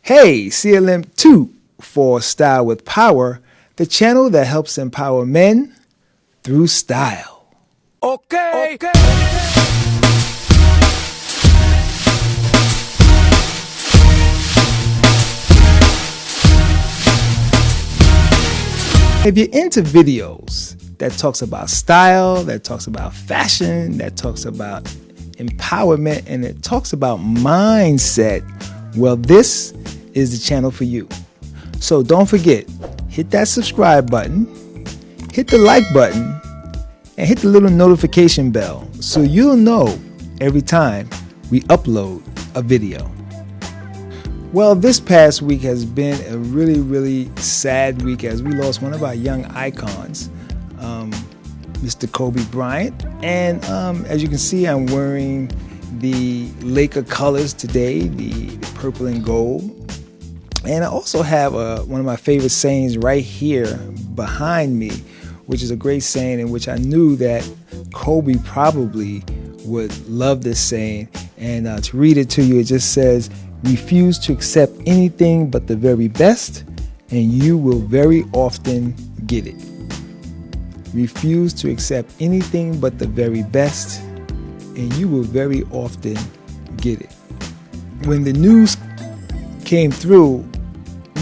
Hey, CLM2 for Style with Power, the channel that helps empower men through style. Okay. If you're into videos that talks about style, that talks about fashion, that talks about empowerment, and it talks about mindset, well, this is the channel for you. So don't forget, hit that subscribe button, hit the like button, and hit the little notification bell so you'll know every time we upload a video. Well, this past week has been a really sad week as we lost one of our young icons, Mr. Kobe Bryant. And as you can see, I'm wearing the Laker colors today, the purple and gold. And I also have one of my favorite sayings right here behind me, which is a great saying in which I knew that Kobe probably would love this saying. And to read it to you, it just says, "Refuse to accept anything but the very best, and you will very often get it." Refuse to accept anything but the very best, and you will very often get it. When the news came through,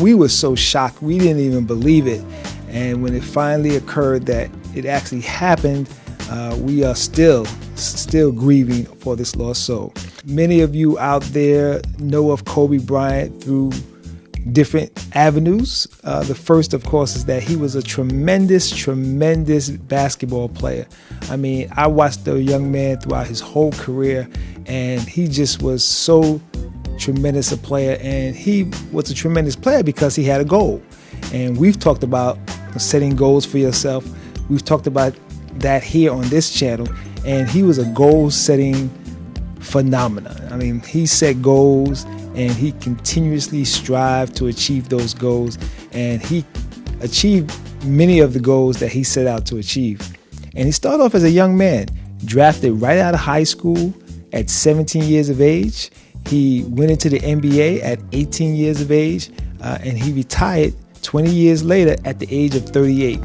we were so shocked, we didn't even believe it. And when it finally occurred that it actually happened, we are still grieving for this loss. So many of you out there know of Kobe Bryant through different avenues. The first, of course, is that he was a tremendous basketball player. I mean, I watched the young man throughout his whole career, and he just was so tremendous a player. And he was a tremendous player because he had a goal. And we've talked about setting goals for yourself. We've talked about that here on this channel. And he was a goal-setting phenomenon. I mean, he set goals and he continuously strived to achieve those goals. And he achieved many of the goals that he set out to achieve. And he started off as a young man, drafted right out of high school at 17 years of age. He went into the NBA at 18 years of age, and he retired 20 years later at the age of 38.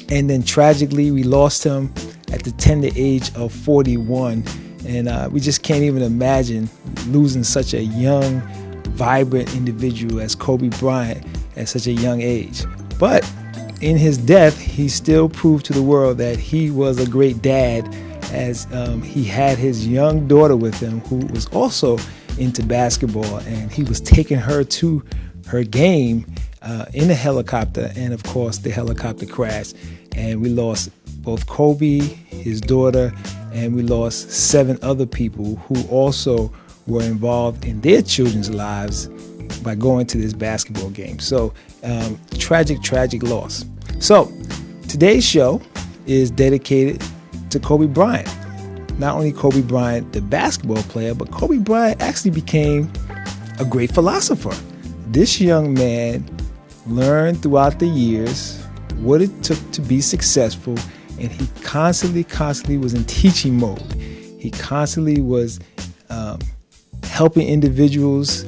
And then tragically, we lost him at the tender age of 41. And we just can't even imagine losing such a young, vibrant individual as Kobe Bryant at such a young age. But in his death, he still proved to the world that he was a great dad, as he had his young daughter with him who was also into basketball, and he was taking her to her game in a helicopter, and of course the helicopter crashed, and we lost both Kobe, his daughter, and we lost 7 other people who also were involved in their children's lives by going to this basketball game. So tragic loss. So today's show is dedicated to Kobe Bryant. Not only Kobe Bryant, the basketball player, but Kobe Bryant actually became a great philosopher. This young man learned throughout the years what it took to be successful, and he constantly was in teaching mode. He constantly was helping individuals,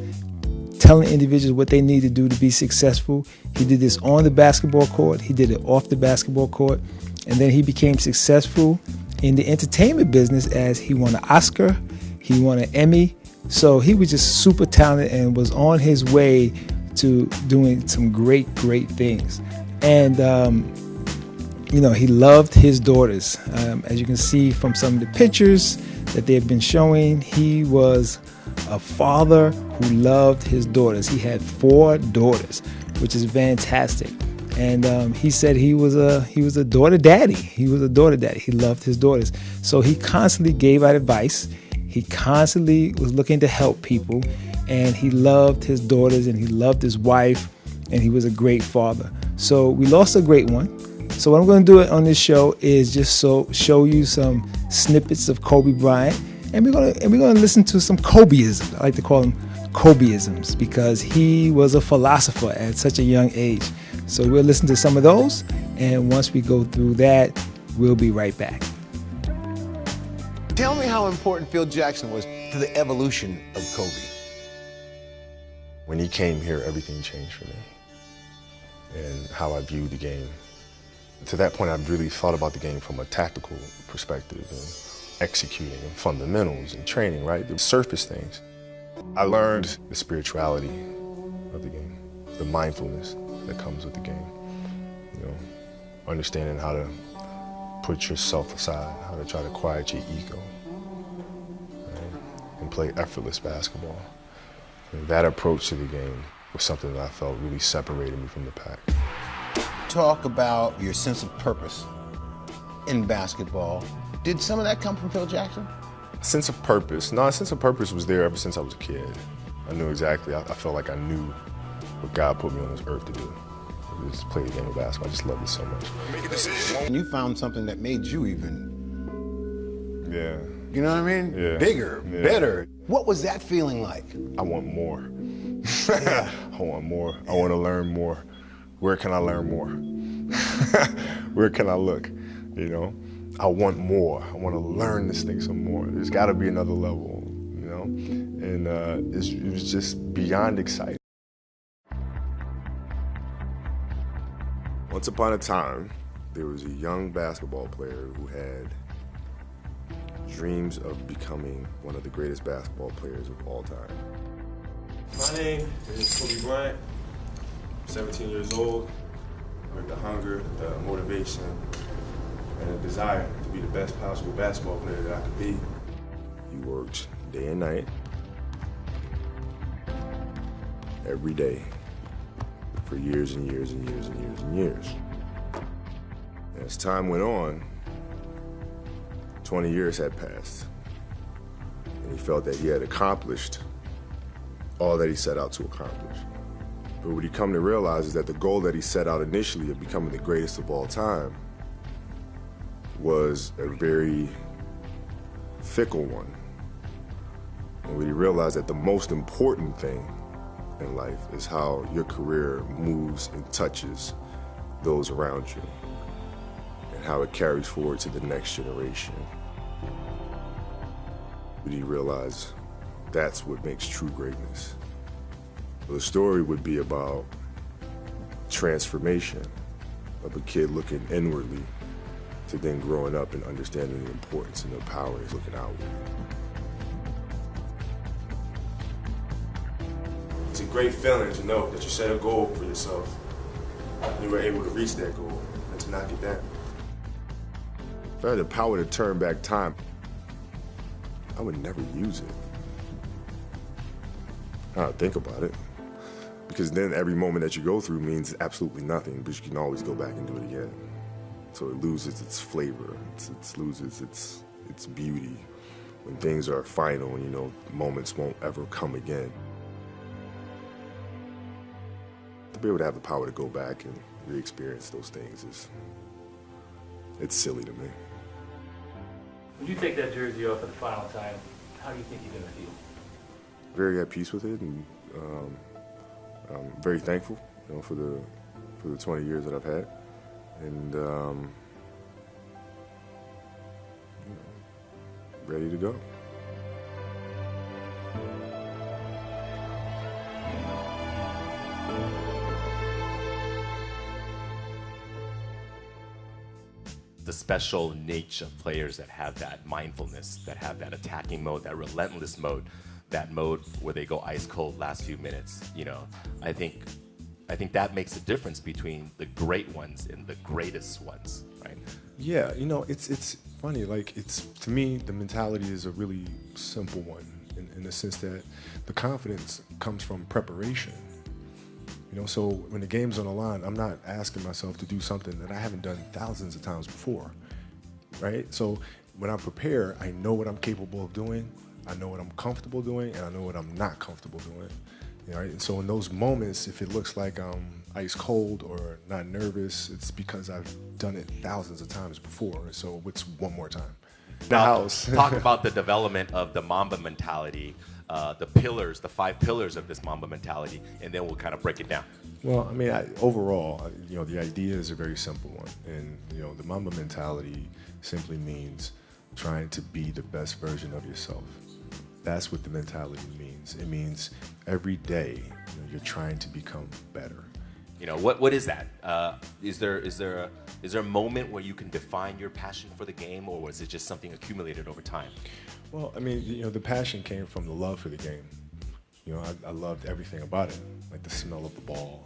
telling individuals what they need to do to be successful. He did this on the basketball court. He did it off the basketball court. And then he became successful in the entertainment business as he won an Oscar, he won an Emmy. So he was just super talented and was on his way to doing some great things. And, he loved his daughters. As you can see from some of the pictures that they've been showing, he was a father who loved his daughters. He had 4 daughters, which is fantastic. And he said he was a daughter daddy. He was a daughter daddy. He loved his daughters. So he constantly gave out advice. He constantly was looking to help people. And he loved his daughters and he loved his wife. And he was a great father. So we lost a great one. So what I'm going to do on this show is just show you some snippets of Kobe Bryant. And we're going to listen to some Kobeisms. I like to call them Kobeisms because he was a philosopher at such a young age. So we'll listen to some of those, and once we go through that, we'll be right back. Tell me how important Phil Jackson was to the evolution of Kobe. When he came here, everything changed for me and how I viewed the game. To that point, I've really thought about the game from a tactical perspective and executing and fundamentals and training, right? The surface things. I learned the spirituality of the game, the mindfulness that comes with the game. You know, understanding how to put yourself aside, how to try to quiet your ego, right? And play effortless basketball. And that approach to the game was something that I felt really separated me from the pack. Talk about your sense of purpose in basketball. Did some of that come from Phil Jackson? A sense of purpose? No, a sense of purpose was there ever since I was a kid. I knew exactly, I felt like I knew what God put me on this earth to do. Just play the game of basketball. I just loved it so much. Make a decision. And you found something that made you even, you know what I mean? Yeah. Bigger, better. What was that feeling like? I want more. I want more. I want to learn more. Where can I learn more? Where can I look? You know, I want more. I want to learn this thing some more. There's got to be another level, you know? And it was just beyond exciting. Once upon a time, there was a young basketball player who had dreams of becoming one of the greatest basketball players of all time. My name is Kobe Bryant. I'm 17 years old with the hunger, the motivation, and the desire to be the best possible basketball player that I could be. He worked day and night, every day, for years and years and years and years and years. And as time went on, 20 years had passed, and he felt that he had accomplished all that he set out to accomplish. But what he come to realize is that the goal that he set out initially of becoming the greatest of all time was a very fickle one. And what he realized that the most important thing in life is how your career moves and touches those around you and how it carries forward to the next generation. But he realized that's what makes true greatness. Well, the story would be about transformation of a kid looking inwardly to then growing up and understanding the importance and the power is looking outward. It's a great feeling to know that you set a goal for yourself and you were able to reach that goal and to knock it down. If I had the power to turn back time, I would never use it. I don't think about it. Because then every moment that you go through means absolutely nothing, but you can always go back and do it again. So it loses its flavor, it loses its beauty. When things are final and you know moments won't ever come again. To be able to have the power to go back and re-experience those things it's silly to me. When you take that jersey off for the final time, how do you think you're going to feel? Very at peace with it, and I'm very thankful, you know, for the 20 years that I've had, and you know, ready to go. The special niche of players that have that mindfulness, that have that attacking mode, that relentless mode, that mode where they go ice cold last few minutes. You know, I think that makes a difference between the great ones and the greatest ones, right? Yeah, you know, it's funny. Like, to me, the mentality is a really simple one in the sense that the confidence comes from preparation. You know, so when the game's on the line, I'm not asking myself to do something that I haven't done thousands of times before, right? So when I prepare, I know what I'm capable of doing, I know what I'm comfortable doing, and I know what I'm not comfortable doing. You know, right? And so in those moments, if it looks like I'm ice cold or not nervous, it's because I've done it thousands of times before. So it's one more time. Now, talk about the development of the Mamba mentality, the pillars, the 5 pillars of this Mamba mentality, and then we'll kind of break it down. Well, I mean, overall, you know, the idea is a very simple one. And, you know, the Mamba mentality simply means trying to be the best version of yourself. That's what the mentality means. It means every day, you you're trying to become better. You know, what is that? Is there a moment where you can define your passion for the game, or was it just something accumulated over time? Well, I mean, you know, the passion came from the love for the game. You know, I loved everything about it, like the smell of the ball.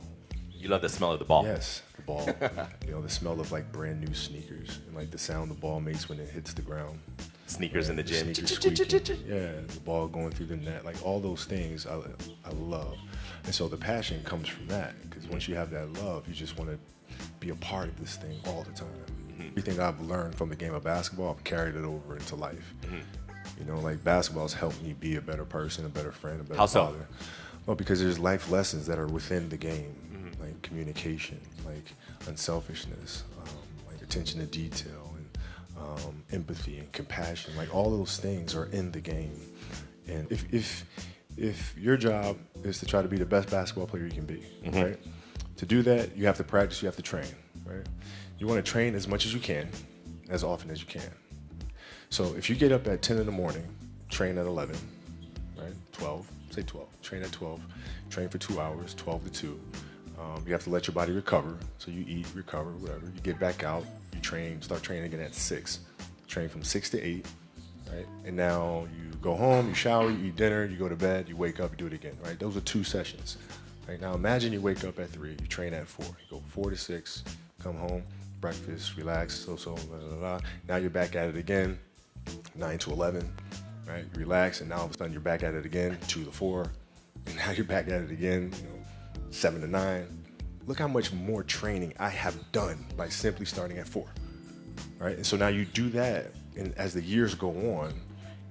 You love the smell of the ball? Yes, the ball. You know, the smell of like brand new sneakers and like the sound the ball makes when it hits the ground. Sneakers in the gym. Sneakers squeaking. Yeah, the ball going through the net. Like all those things I love. And so the passion comes from that, because once you have that love, you just want to be a part of this thing all the time. Everything I've learned from the game of basketball, I've carried it over into life. You know, like basketball's helped me be a better person, a better friend, a better How so? father. Well, because there's life lessons that are within the game, like communication, like unselfishness, like attention to detail, and empathy and compassion. Like all those things are in the game. And if your job is to try to be the best basketball player you can be, right? To do that, you have to practice, you have to train, right? You want to train as much as you can, as often as you can. So if you get up at 10 in the morning, train at 11, right? 12, say 12, train at 12, train for 2 hours, 12 to 2. You have to let your body recover. So you eat, recover, whatever. You get back out, you train, start training again at 6. Train from 6 to 8, right? And now you go home, you shower, you eat dinner, you go to bed, you wake up, you do it again, right? Those are 2 sessions. Right? Now imagine you wake up at 3, you train at 4. You go 4 to 6, come home, breakfast, relax, blah, blah, blah. Now you're back at it again, 9 to 11, right? You relax, and now all of a sudden you're back at it again, 2 to 4, and now you're back at it again, 7 to 9. Look how much more training I have done by simply starting at 4, right? And so now you do that, and as the years go on,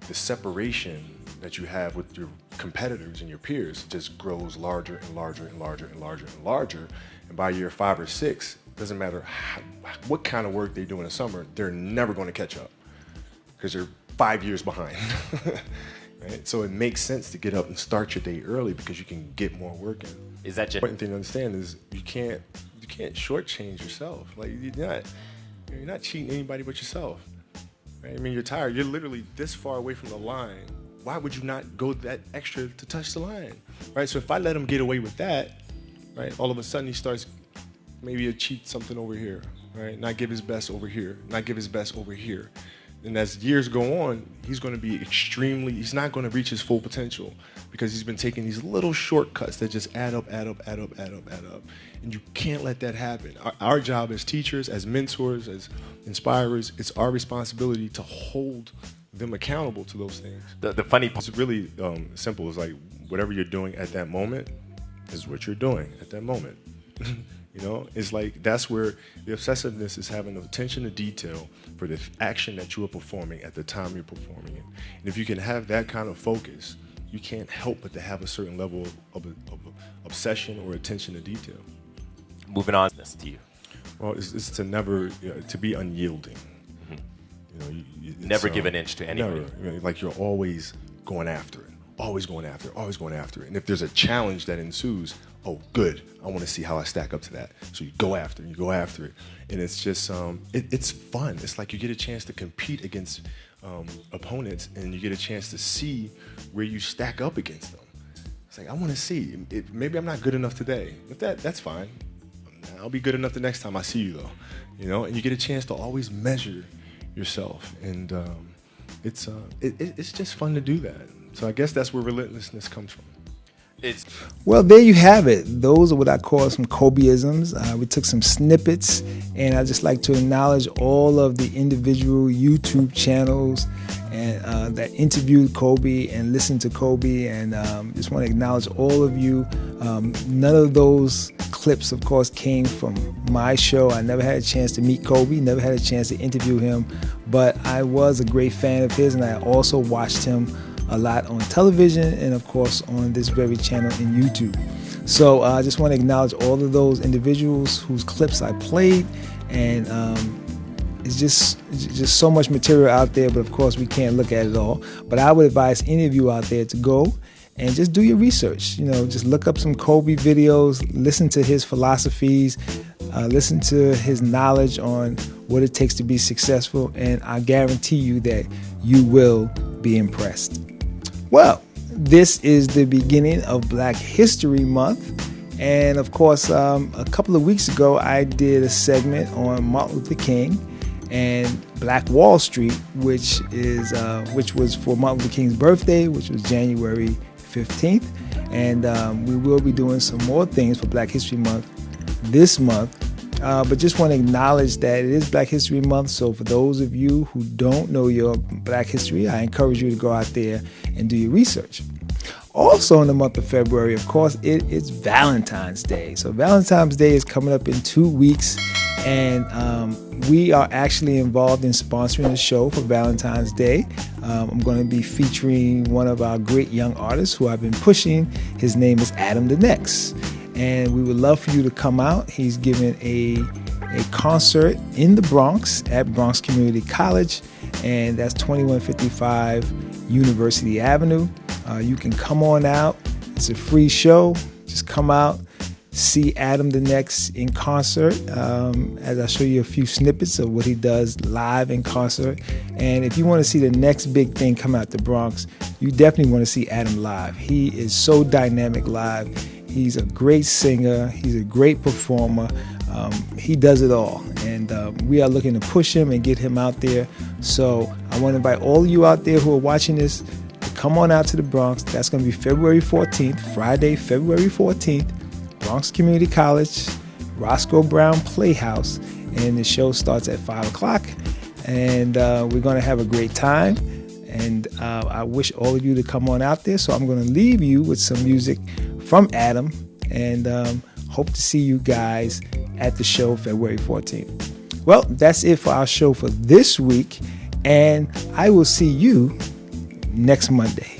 the separation that you have with your competitors and your peers just grows larger and larger and larger and larger and larger. And by year 5 or 6, doesn't matter what kind of work they do in the summer, they're never going to catch up because they're 5 years behind. Right? So it makes sense to get up and start your day early because you can get more work in. Is that The important thing to understand is you can't shortchange yourself. Like you're not cheating anybody but yourself. Right? I mean, you're tired. You're literally this far away from the line. Why would you not go that extra to touch the line? Right? So if I let him get away with that, right, all of a sudden he starts maybe to cheat something over here, right? Not give his best over here, not give his best over here. And as years go on, he's going to be he's not going to reach his full potential because he's been taking these little shortcuts that just add up. And you can't let that happen. Our job as teachers, as mentors, as inspirers, it's our responsibility to hold them accountable to those things. The funny part. It's really simple. It's like whatever you're doing at that moment is what you're doing at that moment. It's like that's where the obsessiveness is having the attention to detail for the action that you are performing at the time you're performing it. And if you can have that kind of focus, you can't help but to have a certain level of obsession or attention to detail. Moving on to you. Well, it's to never, to be unyielding. Never give an inch to anybody. Never. Like you're always going after it. Always going after it, always going after it. And if there's a challenge that ensues, oh, good, I want to see how I stack up to that. So you go after it. And it's just, it's fun. It's like you get a chance to compete against opponents, and you get a chance to see where you stack up against them. It's like, I want to see. Maybe I'm not good enough today, but that's fine. I'll be good enough the next time I see you, though. And you get a chance to always measure yourself. And it's just fun to do that. So I guess that's where relentlessness comes from. Well, there you have it. Those are what I call some Kobeisms. We took some snippets, and I'd just like to acknowledge all of the individual YouTube channels and that interviewed Kobe and listened to Kobe, and just want to acknowledge all of you. None of those clips, of course, came from my show. I never had a chance to meet Kobe, never had a chance to interview him, but I was a great fan of his, and I also watched him a lot on television and of course on this very channel in YouTube. So I just want to acknowledge all of those individuals whose clips I played, and it's just so much material out there, but of course we can't look at it all. But I would advise any of you out there to go and just do your research. Just look up some Kobe videos, listen to his philosophies, listen to his knowledge on what it takes to be successful, and I guarantee you that you will be impressed. Well, this is the beginning of Black History Month. And of course, a couple of weeks ago, I did a segment on Martin Luther King and Black Wall Street, which was for Martin Luther King's birthday, which was January 15th. And we will be doing some more things for Black History Month this month. But just want to acknowledge that it is Black History Month. So for those of you who don't know your Black history, I encourage you to go out there and do your research. Also in the month of February, of course, it's Valentine's Day. So Valentine's Day is coming up in 2 weeks. And we are actually involved in sponsoring a show for Valentine's Day. I'm going to be featuring one of our great young artists who I've been pushing. His name is Adam the Next. And we would love for you to come out. He's giving a concert in the Bronx at Bronx Community College. And that's 2155 University Avenue. You can come on out. It's a free show. Just come out. See Adam the Next in concert as I show you a few snippets of what he does live in concert. And if you want to see the next big thing come out the Bronx, you definitely want to see Adam live. He is so dynamic live. He's a great singer. He's a great performer. He does it all. And we are looking to push him and get him out there. So I want to invite all of you out there who are watching this to come on out to the Bronx. That's going to be February 14th, Friday, February 14th. Bronx Community College, Roscoe Brown Playhouse, and the show starts at 5 o'clock. And we're going to have a great time. And I wish all of you to come on out there. So I'm going to leave you with some music from Adam, and hope to see you guys at the show February 14th. Well, that's it for our show for this week, and I will see you next Monday.